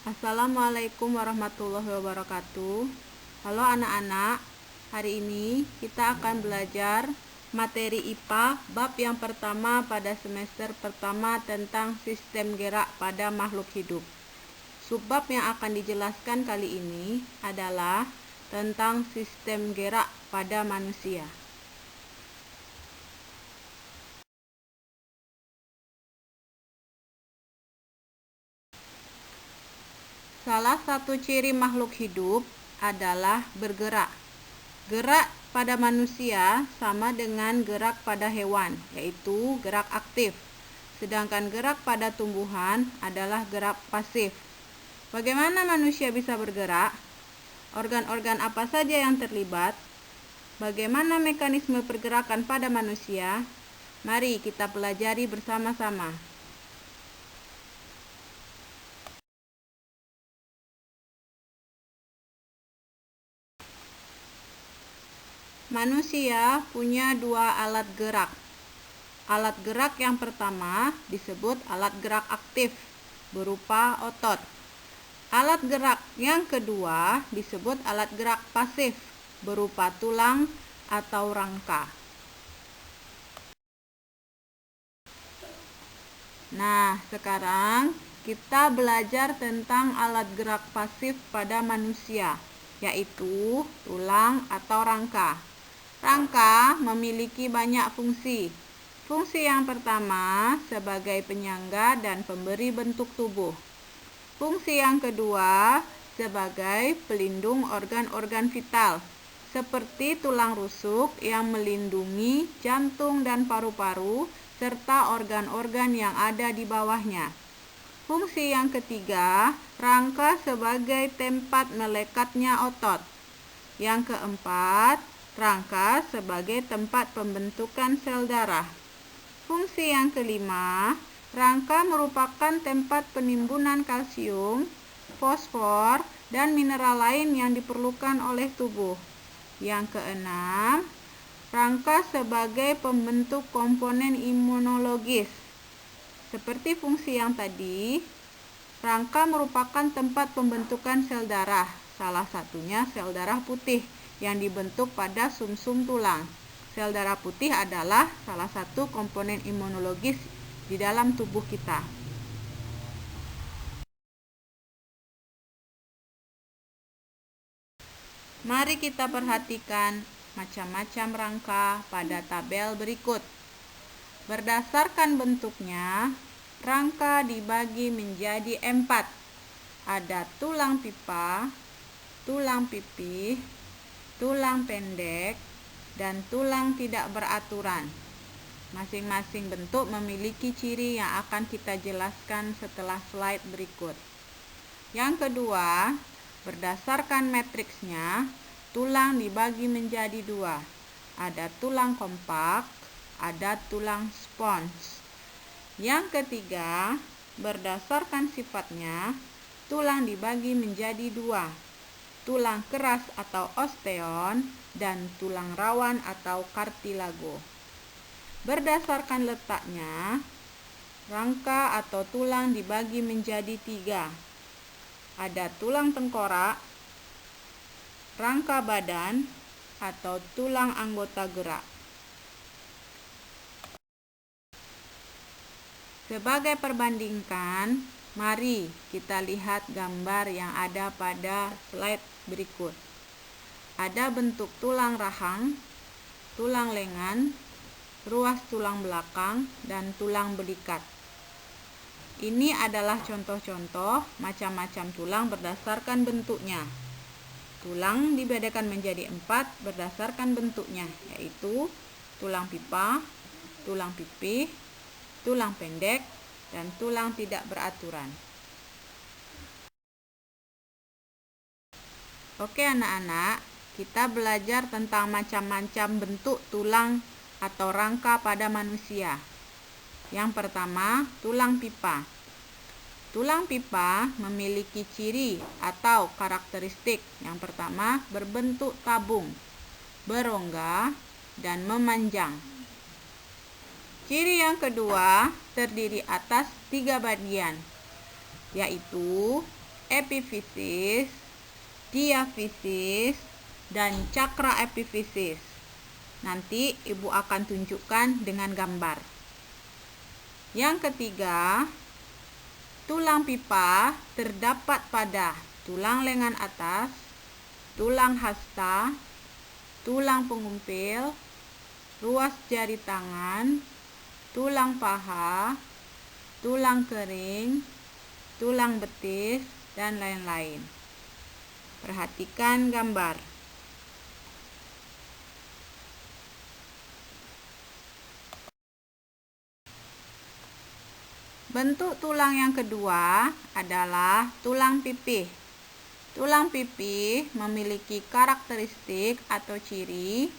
Assalamualaikum warahmatullahi wabarakatuh. Halo anak-anak, hari ini kita akan belajar materi IPA bab yang pertama pada semester pertama tentang sistem gerak pada makhluk hidup. Subbab yang akan dijelaskan kali ini adalah tentang sistem gerak pada manusia. Salah satu ciri makhluk hidup adalah bergerak. Gerak pada manusia sama dengan gerak pada hewan, yaitu gerak aktif. Sedangkan gerak pada tumbuhan adalah gerak pasif. Bagaimana manusia bisa bergerak? Organ-organ apa saja yang terlibat? Bagaimana mekanisme pergerakan pada manusia? Mari kita pelajari bersama-sama. Manusia punya dua alat gerak. Alat gerak yang pertama disebut alat gerak aktif, berupa otot. Alat gerak yang kedua disebut alat gerak pasif, berupa tulang atau rangka. Nah, sekarang kita belajar tentang alat gerak pasif pada manusia, yaitu tulang atau rangka. Rangka memiliki banyak fungsi. Fungsi yang pertama sebagai penyangga dan pemberi bentuk tubuh. Fungsi yang kedua sebagai pelindung organ-organ vital, seperti tulang rusuk yang melindungi jantung dan paru-paru, serta organ-organ yang ada di bawahnya. Fungsi yang ketiga, rangka sebagai tempat melekatnya otot. Yang keempat, rangka sebagai tempat pembentukan sel darah. Fungsi yang kelima, rangka merupakan tempat penimbunan kalsium, fosfor, dan mineral lain yang diperlukan oleh tubuh. Yang keenam, rangka sebagai pembentuk komponen imunologis. Seperti fungsi yang tadi, rangka merupakan tempat pembentukan sel darah, salah satunya sel darah putih yang dibentuk pada sumsum tulang. Sel darah putih adalah salah satu komponen imunologis di dalam tubuh kita. Mari kita perhatikan macam-macam rangka pada tabel berikut. Berdasarkan bentuknya, rangka dibagi menjadi 4. Ada tulang pipa, tulang pipih, tulang pendek, dan tulang tidak beraturan. Masing-masing bentuk memiliki ciri yang akan kita jelaskan setelah slide berikut. Yang kedua, berdasarkan matriksnya, tulang dibagi menjadi 2. Ada tulang kompak, ada tulang spons. Yang ketiga, berdasarkan sifatnya, tulang dibagi menjadi 2. Tulang keras atau osteon dan tulang rawan atau kartilago. Berdasarkan letaknya, rangka atau tulang dibagi menjadi 3. Ada tulang tengkorak, rangka badan, atau tulang anggota gerak. Sebagai perbandingan, mari kita lihat gambar yang ada pada slide berikut. Ada bentuk tulang rahang, tulang lengan, ruas tulang belakang, dan tulang belikat. Ini adalah contoh-contoh macam-macam tulang berdasarkan bentuknya. Tulang dibedakan menjadi 4 berdasarkan bentuknya, yaitu tulang pipa, tulang pipih, tulang pendek, dan tulang tidak beraturan. Oke anak-anak, kita belajar tentang macam-macam bentuk tulang atau rangka pada manusia. Yang pertama, tulang pipa. Tulang pipa memiliki ciri atau karakteristik. Yang pertama, berbentuk tabung, berongga, dan memanjang. Ciri yang kedua terdiri atas 3 bagian, yaitu epifisis, diafisis, dan cakra epifisis. Nanti Ibu akan tunjukkan dengan gambar. Yang ketiga, tulang pipa terdapat pada tulang lengan atas, tulang hasta, tulang pengumpil, ruas jari tangan, tulang paha, tulang kering, tulang betis, dan lain-lain. Perhatikan gambar. Bentuk tulang yang kedua adalah tulang pipih. Tulang pipih memiliki karakteristik atau ciri.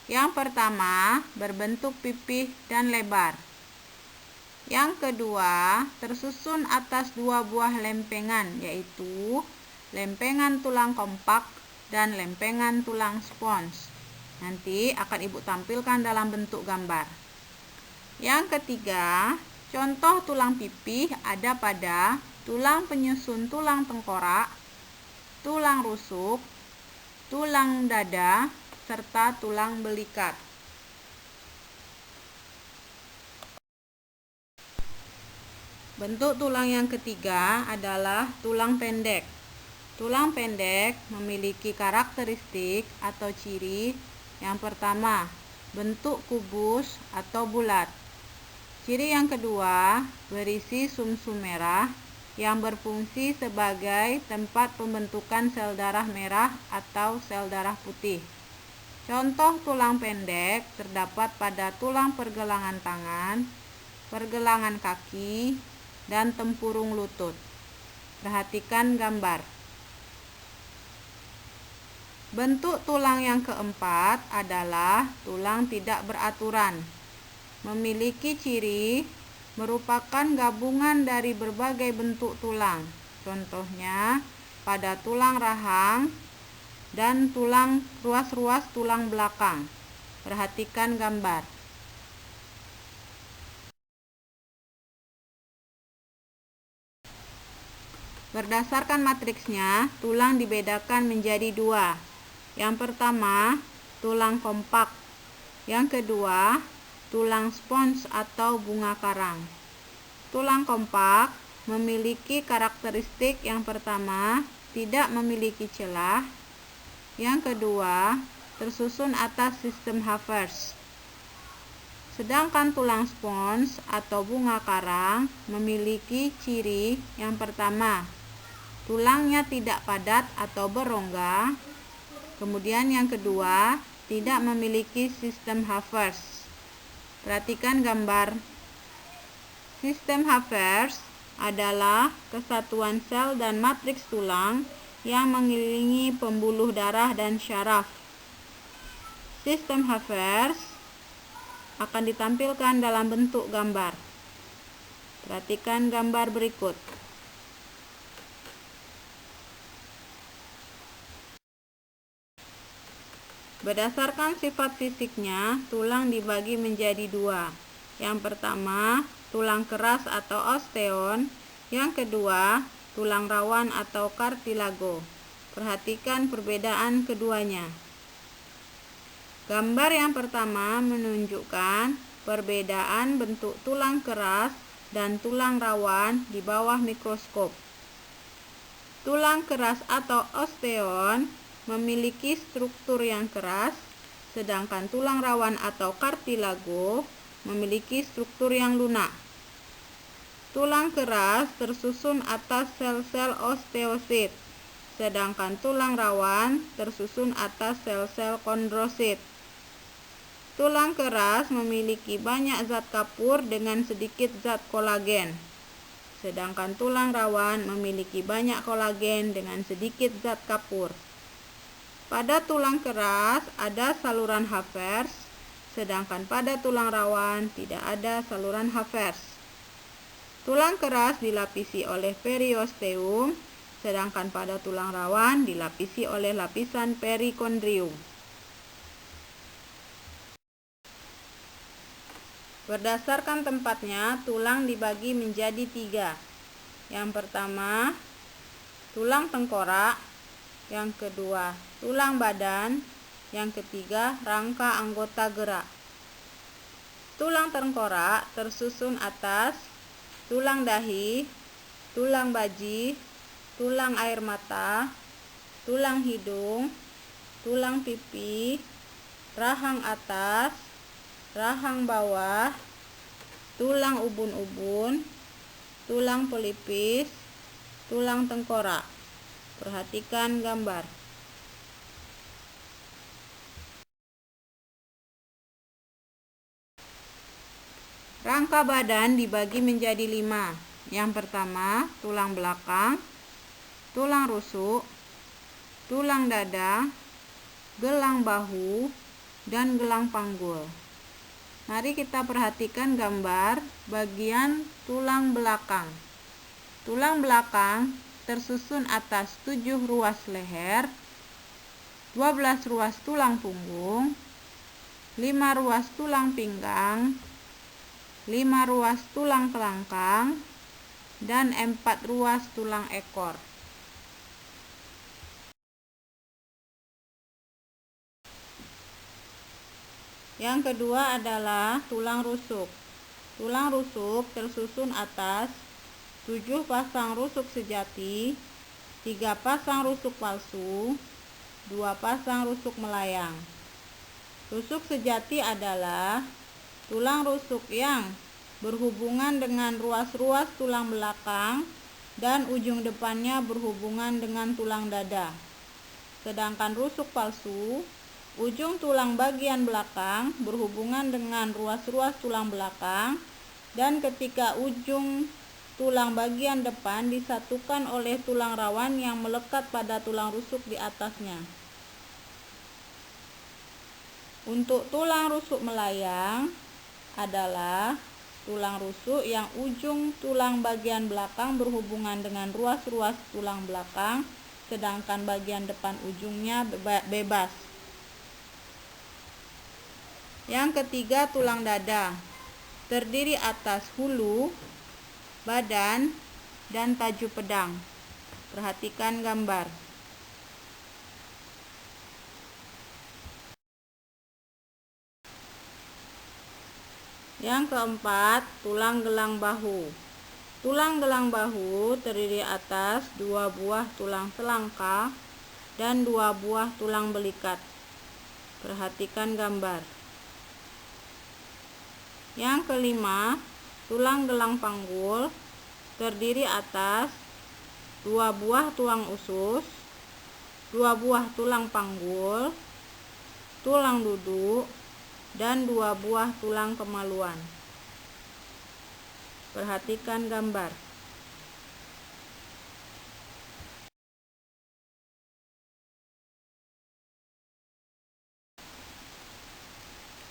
Yang pertama, berbentuk pipih dan lebar. Yang kedua, tersusun atas dua buah lempengan, yaitu lempengan tulang kompak dan lempengan tulang spons. Nanti akan Ibu tampilkan dalam bentuk gambar. Yang ketiga, contoh tulang pipih ada pada tulang penyusun tulang tengkorak, tulang rusuk, tulang dada, serta tulang belikat. Bentuk tulang yang ketiga adalah tulang pendek. Tulang pendek memiliki karakteristik atau ciri. Yang pertama, bentuk kubus atau bulat. Ciri yang kedua, berisi sumsum merah yang berfungsi sebagai tempat pembentukan sel darah merah atau sel darah putih. Contoh tulang pendek terdapat pada tulang pergelangan tangan, pergelangan kaki, dan tempurung lutut. Perhatikan gambar. Bentuk tulang yang keempat adalah tulang tidak beraturan. Memiliki ciri merupakan gabungan dari berbagai bentuk tulang. Contohnya pada tulang rahang dan tulang ruas-ruas tulang belakang. Perhatikan gambar. Berdasarkan matriksnya, tulang dibedakan menjadi dua. Yang pertama, tulang kompak. Yang kedua, tulang spons atau bunga karang. Tulang kompak memiliki karakteristik yang pertama, tidak memiliki celah. Yang kedua, tersusun atas sistem Havertz. Sedangkan tulang spons atau bunga karang memiliki ciri yang pertama, tulangnya tidak padat atau berongga. Kemudian yang kedua, tidak memiliki sistem Havertz. Perhatikan gambar. Sistem Havertz adalah kesatuan sel dan matriks tulang yang mengelilingi pembuluh darah dan syaraf. Sistem Havertz akan ditampilkan dalam bentuk gambar. Perhatikan gambar berikut. Berdasarkan sifat fisiknya, tulang dibagi menjadi dua. Yang pertama, tulang keras atau osteon. Yang kedua, tulang rawan atau kartilago. Perhatikan perbedaan keduanya. Gambar yang pertama menunjukkan perbedaan bentuk tulang keras dan tulang rawan di bawah mikroskop. Tulang keras atau osteon memiliki struktur yang keras, sedangkan tulang rawan atau kartilago memiliki struktur yang lunak. Tulang keras tersusun atas sel-sel osteosit, sedangkan tulang rawan tersusun atas sel-sel kondrosit. Tulang keras memiliki banyak zat kapur dengan sedikit zat kolagen, sedangkan tulang rawan memiliki banyak kolagen dengan sedikit zat kapur. Pada tulang keras ada saluran Havertz, sedangkan pada tulang rawan tidak ada saluran Havertz. Tulang keras dilapisi oleh periosteum, sedangkan pada tulang rawan dilapisi oleh lapisan perikondrium. Berdasarkan tempatnya, tulang dibagi menjadi tiga. Yang pertama, tulang tengkorak, yang kedua tulang badan, yang ketiga rangka anggota gerak. Tulang tengkorak tersusun atas tulang dahi, tulang baji, tulang air mata, tulang hidung, tulang pipi, rahang atas, rahang bawah, tulang ubun-ubun, tulang pelipis, tulang tengkorak. Perhatikan gambar. Rangka badan dibagi menjadi 5. Yang pertama, tulang belakang, tulang rusuk, tulang dada, gelang bahu, dan gelang panggul. Mari kita perhatikan gambar bagian tulang belakang. Tulang belakang tersusun atas 7 ruas leher, 12 ruas tulang punggung, 5 ruas tulang pinggang, 5 ruas tulang kelangkang, dan 4 ruas tulang ekor. Yang kedua adalah tulang rusuk. Tulang rusuk tersusun atas 7 pasang rusuk sejati, 3 pasang rusuk palsu, 2 pasang rusuk melayang. Rusuk sejati adalah tulang rusuk yang berhubungan dengan ruas-ruas tulang belakang dan ujung depannya berhubungan dengan tulang dada. Sedangkan rusuk palsu, ujung tulang bagian belakang berhubungan dengan ruas-ruas tulang belakang, dan ketika ujung tulang bagian depan disatukan oleh tulang rawan yang melekat pada tulang rusuk di atasnya. Untuk tulang rusuk melayang adalah tulang rusuk yang ujung tulang bagian belakang berhubungan dengan ruas-ruas tulang belakang, sedangkan bagian depan ujungnya bebas. Yang ketiga, tulang dada terdiri atas hulu, badan, dan taju pedang. Perhatikan gambar. Yang keempat, tulang gelang bahu. Tulang gelang bahu terdiri atas 2 buah tulang selangka dan 2 buah tulang belikat. Perhatikan gambar. Yang kelima, tulang gelang panggul terdiri atas 2 buah tulang usus, 2 buah tulang panggul, tulang duduk, dan 2 buah tulang kemaluan. Perhatikan gambar.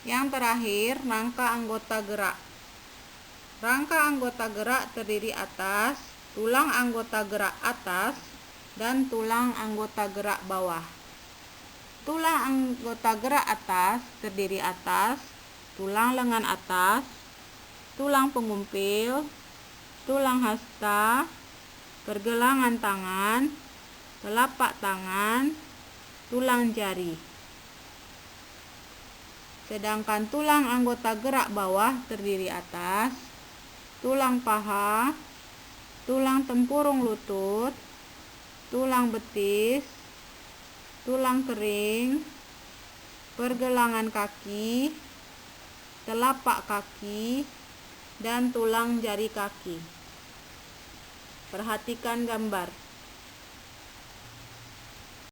Yang terakhir, rangka anggota gerak. Rangka anggota gerak terdiri atas tulang anggota gerak atas dan tulang anggota gerak bawah. Tulang anggota gerak atas terdiri atas tulang lengan atas, tulang pengumpil, tulang hasta, pergelangan tangan, telapak tangan, tulang jari. Sedangkan tulang anggota gerak bawah terdiri atas tulang paha, tulang tempurung lutut, tulang betis, tulang kering, pergelangan kaki, telapak kaki, dan tulang jari kaki. Perhatikan gambar.